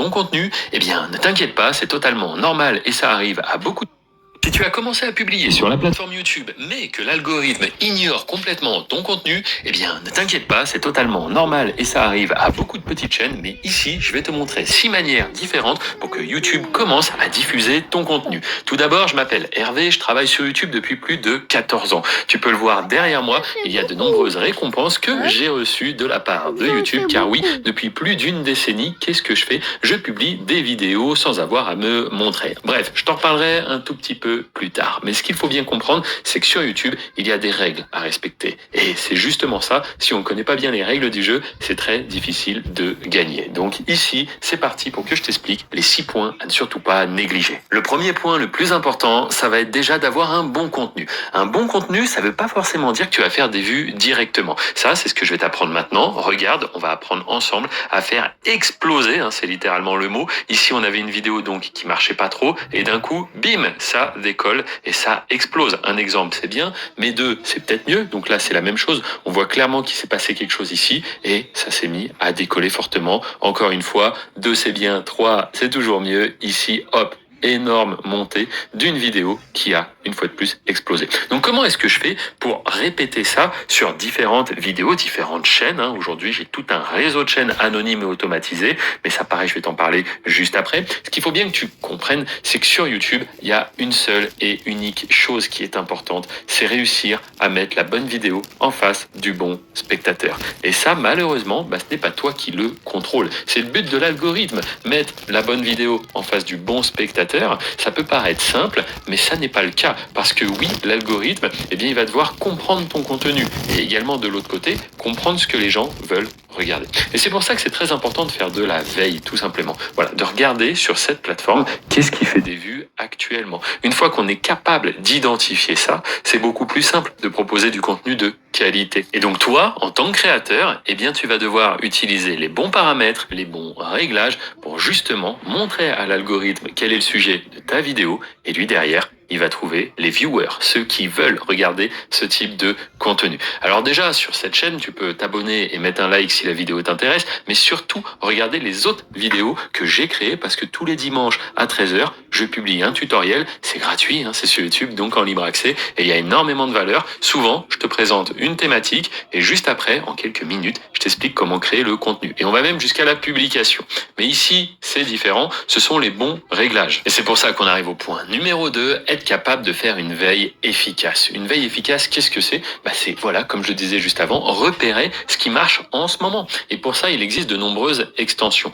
ton contenu, eh bien, ne t'inquiète pas, c'est totalement normal et ça arrive à beaucoup de... Si tu as commencé à publier sur la plateforme YouTube, mais que l'algorithme ignore complètement ton contenu, eh bien, ne t'inquiète pas, c'est totalement normal et ça arrive à beaucoup de petites chaînes, mais ici, je vais te montrer 6 manières différentes pour que YouTube commence à diffuser ton contenu. Tout d'abord, je m'appelle Hervé, je travaille sur YouTube depuis plus de 14 ans. Tu peux le voir derrière moi, il y a de nombreuses récompenses que j'ai reçues de la part de YouTube, car oui, depuis plus d'une décennie, qu'est-ce que je fais? Je publie des vidéos sans avoir à me montrer. Bref, je t'en reparlerai un tout petit peu plus tard. Mais ce qu'il faut bien comprendre, c'est que sur YouTube, il y a des règles à respecter. Et c'est justement ça, si on ne connaît pas bien les règles du jeu, c'est très difficile de gagner. Donc ici, c'est parti pour que je t'explique les 6 points à ne surtout pas négliger. Le premier point, le plus important, ça va être déjà d'avoir un bon contenu. Un bon contenu, ça ne veut pas forcément dire que tu vas faire des vues directement. Ça, c'est ce que je vais t'apprendre maintenant. Regarde, on va apprendre ensemble à faire exploser, hein, c'est littéralement le mot. Ici, on avait une vidéo donc qui marchait pas trop, et d'un coup, bim, ça décolle et ça explose. Un exemple, c'est bien, mais 2, c'est peut-être mieux. Donc là, c'est la même chose. On voit clairement qu'il s'est passé quelque chose ici et ça s'est mis à décoller fortement. Encore une fois, 2, c'est bien, 3, c'est toujours mieux. Ici, hop, énorme montée d'une vidéo qui a, une fois de plus, explosé. Donc comment est-ce que je fais pour répéter ça sur différentes vidéos, différentes chaînes, hein. Aujourd'hui, j'ai tout un réseau de chaînes anonymes et automatisées, mais ça pareil, je vais t'en parler juste après. Ce qu'il faut bien que tu comprennes, c'est que sur YouTube, il y a une seule et unique chose qui est importante, c'est réussir à mettre la bonne vidéo en face du bon spectateur. Et ça, malheureusement, ce n'est pas toi qui le contrôle. C'est le but de l'algorithme, mettre la bonne vidéo en face du bon spectateur. Ça peut paraître simple, mais ça n'est pas le cas. Parce que oui, l'algorithme, il va devoir comprendre ton contenu. Et également, de l'autre côté, comprendre ce que les gens veulent regarder. Et c'est pour ça que c'est très important de faire de la veille, tout simplement. Voilà, de regarder sur cette plateforme, qu'est-ce qui fait des vues actuellement. Une fois qu'on est capable d'identifier ça, c'est beaucoup plus simple de proposer du contenu de qualité. Et donc toi, en tant que créateur, tu vas devoir utiliser les bons paramètres, les bons réglages pour justement montrer à l'algorithme quel est le sujet de ta vidéo et lui derrière, il va trouver les viewers, ceux qui veulent regarder ce type de contenu. Alors déjà, sur cette chaîne, tu peux t'abonner et mettre un like si la vidéo t'intéresse, mais surtout, regarder les autres vidéos que j'ai créées parce que tous les dimanches à 13h, je publie un tutoriel, c'est gratuit, c'est sur YouTube, donc en libre accès, et il y a énormément de valeur. Souvent, je te présente une thématique, et juste après, en quelques minutes, je t'explique comment créer le contenu. Et on va même jusqu'à la publication. Mais ici, c'est différent, ce sont les bons réglages. Et c'est pour ça qu'on arrive au point numéro 2, être capable de faire une veille efficace. Une veille efficace, qu'est-ce que c'est? C'est, voilà, comme je le disais juste avant, repérer ce qui marche en ce moment. Et pour ça, il existe de nombreuses extensions.